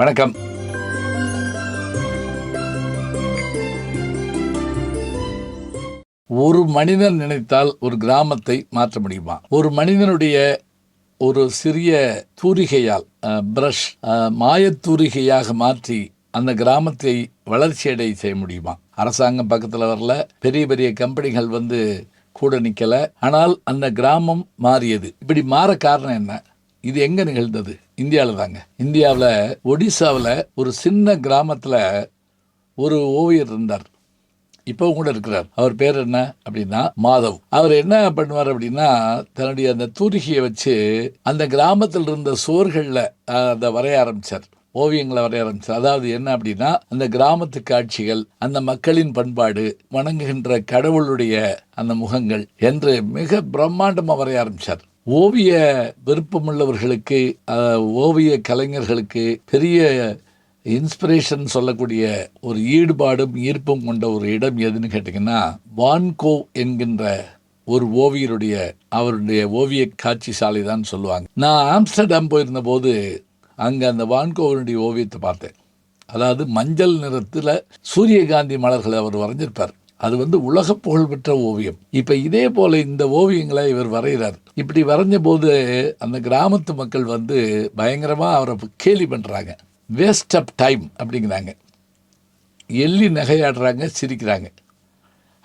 வணக்கம். ஒரு மனிதன் நினைத்தால் ஒரு கிராமத்தை மாற்ற முடியுமா? ஒரு மனிதனுடைய ஒரு சிறிய தூரிகையால் பிரஷ் மாயத்தூரிகையாக மாற்றி அந்த கிராமத்தை வளர்ச்சியடை செய்ய முடியுமா? அரசாங்கம் பக்கத்தில் வரல, பெரிய பெரிய கம்பெனிகள் கூட நிற்கல, ஆனால் அந்த கிராமம் மாறியது. இப்படி மாற காரணம் என்ன? இது எங்க நிகழ்ந்தது? இந்தியாவில் தாங்க. இந்தியாவில் ஒடிசாவில் ஒரு சின்ன கிராமத்தில் ஒரு ஓவியர் இருந்தார். இப்போவும் கூட இருக்கிறார். அவர் பேர் என்ன அப்படின்னா மாதவ். அவர் என்ன பண்ணுவார் அப்படின்னா, தன்னுடைய அந்த தூரிகையை வச்சு அந்த கிராமத்தில் இருந்த சுவர்களில் அதை வரைய ஆரம்பித்தார், ஓவியங்களை வரைய ஆரம்பித்தார். அதாவது என்ன அப்படின்னா, அந்த கிராமத்து காட்சிகள், அந்த மக்களின் பண்பாடு, வணங்குகின்ற கடவுளுடைய அந்த முகங்கள் என்று மிக பிரம்மாண்டமாக வரைய ஆரம்பித்தார். ஓவிய விருப்பமுள்ளவர்களுக்கு, ஓவிய கலைஞர்களுக்கு பெரிய இன்ஸ்பிரேஷன் சொல்லக்கூடிய ஒரு ஈடுபாடும் ஈர்ப்பும் கொண்ட ஒரு இடம் எதுன்னு கேட்டிங்கன்னா, வான்கோ என்கின்ற ஒரு ஓவியருடைய அவருடைய ஓவிய காட்சி சாலை தான் சொல்லுவாங்க. நான் ஆம்ஸ்டர்டாம் போயிருந்த போது அங்கே அந்த வான்கோவனுடைய ஓவியத்தை பார்த்தேன். அதாவது மஞ்சள் நிறத்தில் சூரியகாந்தி மலர்களை அவர் வரைஞ்சிருப்பார். அது உலக புகழ்பெற்ற ஓவியம். இப்போ இதே போல் இந்த ஓவியங்களை இவர் வரைகிறார். இப்படி வரைஞ்ச போது அந்த கிராமத்து மக்கள் பயங்கரமாக அவரை கேலி பண்ணுறாங்க. வேஸ்ட் ஆஃப் டைம் அப்படிங்கிறாங்க, எள்ளி நகையாடுறாங்க, சிரிக்கிறாங்க.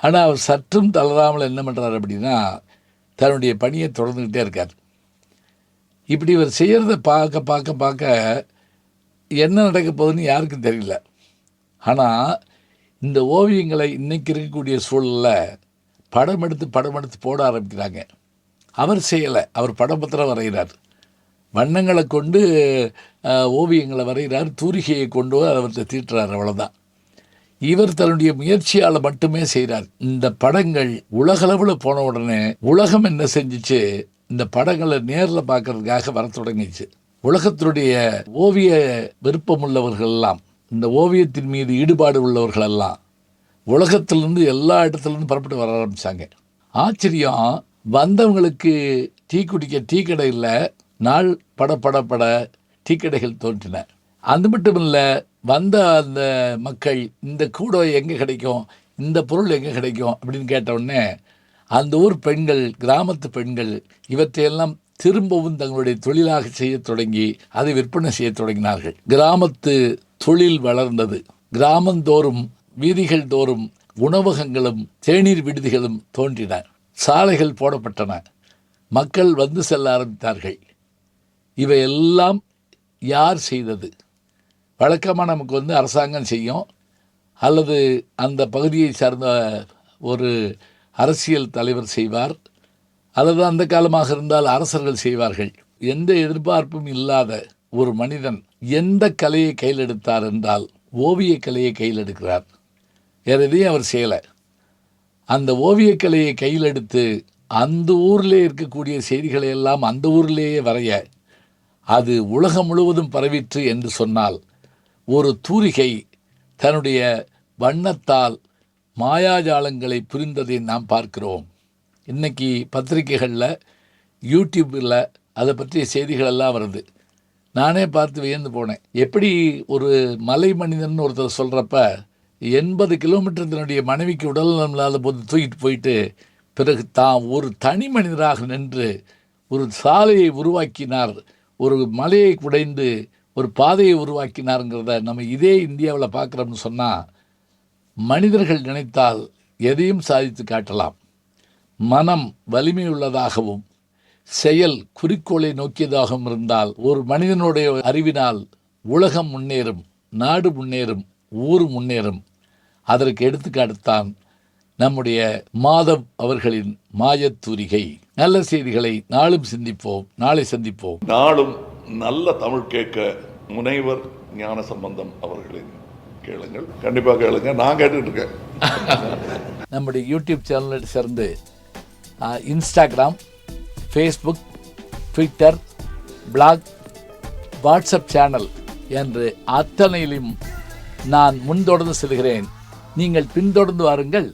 ஆனால் அவர் சற்றும் தளராமல் என்ன பண்ணுறாரு அப்படின்னா, தன்னுடைய பணியை தொடர்ந்துக்கிட்டே இருக்கார். இப்படி இவர் செய்கிறத பார்க்க பார்க்க பார்க்க என்ன நடக்க போகுதுன்னு யாருக்கும் தெரியல. ஆனால் இந்த ஓவியங்களை இன்றைக்கி இருக்கக்கூடிய சூழலில் படம் எடுத்து போட ஆரம்பிக்கிறாங்க. அவர் செய்யலை, அவர் படம் பத்திரம் வரைகிறார், வண்ணங்களை கொண்டு ஓவியங்களை வரைகிறார், தூரிகையை கொண்டு அவற்றை தீட்டுறார், அவ்வளோதான். இவர் தன்னுடைய முயற்சியால் மட்டுமே செய்கிறார். இந்த படங்கள் உலகளவில் போன உடனே உலகம் என்ன செஞ்சிச்சு, இந்த படங்களை நேரில் பார்க்கறதுக்காக வர தொடங்கிச்சு. உலகத்தினுடைய ஓவிய விருப்பமுள்ளவர்களெல்லாம், இந்த ஓவியத்தின் மீது ஈடுபாடு உள்ளவர்களெல்லாம் உலகத்திலேருந்து எல்லா இடத்துலேருந்து புறப்பட்டு வர ஆரம்பித்தாங்க. ஆச்சரியம், வந்தவங்களுக்கு டீ குடிக்க டீ கடை இல்லை, நாள் பட டீ கடைகள் தோன்றின. அது மட்டும் இல்லை, வந்த அந்த மக்கள் இந்த கூடை எங்கே கிடைக்கும், இந்த பொருள் எங்கே கிடைக்கும் அப்படின்னு கேட்டவுடனே அந்த ஊர் பெண்கள், கிராமத்து பெண்கள் இவற்றையெல்லாம் திரும்பவும் தங்களுடைய தொழிலாக செய்ய தொடங்கி அதை விற்பனை செய்ய தொடங்கினார்கள். கிராமத்து தொழில் வளர்ந்தது. கிராமந்தோறும் வீதிகள் தோறும் உணவகங்களும் தேநீர் விடுதிகளும் தோன்றின. சாலைகள் போடப்பட்டன. மக்கள் செல்ல ஆரம்பித்தார்கள். இவையெல்லாம் யார் செய்தது? வழக்கமாக நமக்கு அரசாங்கம் செய்யும், அல்லது அந்த பகுதியை சார்ந்த ஒரு அரசியல் தலைவர் செய்வார், அல்லது அந்த காலமாக இருந்தால் அரசர்கள் செய்வார்கள். எந்த எதிர்பார்ப்பும் இல்லாத ஒரு மனிதன் எந்த கலையை கையில் எடுத்தார் என்றால் ஓவிய கலையை கையில் எடுக்கிறார். வேறு எதையும் அவர் செய்யலை. அந்த ஓவியக்கலையை கையில் எடுத்து அந்த ஊரிலே இருக்கக்கூடிய செய்திகளை எல்லாம் அந்த ஊரிலேயே வரைய அது உலகம் முழுவதும் பரவிற்று என்று சொன்னால், ஒரு தூரிகை தன்னுடைய வண்ணத்தால் மாயாஜாலங்களை புரிந்ததை நாம் பார்க்கிறோம். இன்றைக்கி பத்திரிகைகளில், யூடியூப்பில் அதை பற்றிய செய்திகள் எல்லாம் வருது. நானே பார்த்து வியந்து போனேன். எப்படி ஒரு மலை மனிதன் ஒருத்தர் சொல்கிறப்ப 80 கிலோமீட்டர் தன்னுடைய மனைவிக்கு உடல்நலம் இல்லாத போது தூக்கிட்டு போயிட்டு பிறகு தான் ஒரு தனி மனிதராக நின்று ஒரு சாலையை உருவாக்கினார், ஒரு மலையை குடைந்து ஒரு பாதையை உருவாக்கினாருங்கிறத நம்ம இதே இந்தியாவில் பார்க்குறோம்னு சொன்னால், மனிதர்கள் நினைத்தால் எதையும் சாதித்து காட்டலாம். மனம் வலிமையுள்ளதாகவும் செயல் குறிக்கோளை நோக்கியதாகவும் இருந்தால் ஒரு மனிதனுடைய அறிவினால் உலகம் முன்னேறும், நாடு முன்னேறும், ஊர் முன்னேறும். அதற்கு எடுத்துக்காட்டுத்தான் நம்முடைய மாதவ் அவர்களின் மாயத்தூரிகை. நல்ல செய்திகளை நாளும் சிந்திப்போம், நாளை சந்திப்போம். நாளும் நல்ல தமிழ் கேட்க முனைவர் ஞானசம்பந்தம் அவர்களின் கேளுங்கள், கண்டிப்பாக கேளுங்க. நான் கேட்டுட்டு இருக்கேன். நம்முடைய யூடியூப் சேனலை சேர்ந்து Instagram, Facebook, Twitter, blog, WhatsApp channel என்று அத்தனையிலும் நான் முன்தொடர்ந்து செல்கிறேன். நீங்கள் பின்தொடர்ந்து வாருங்கள்.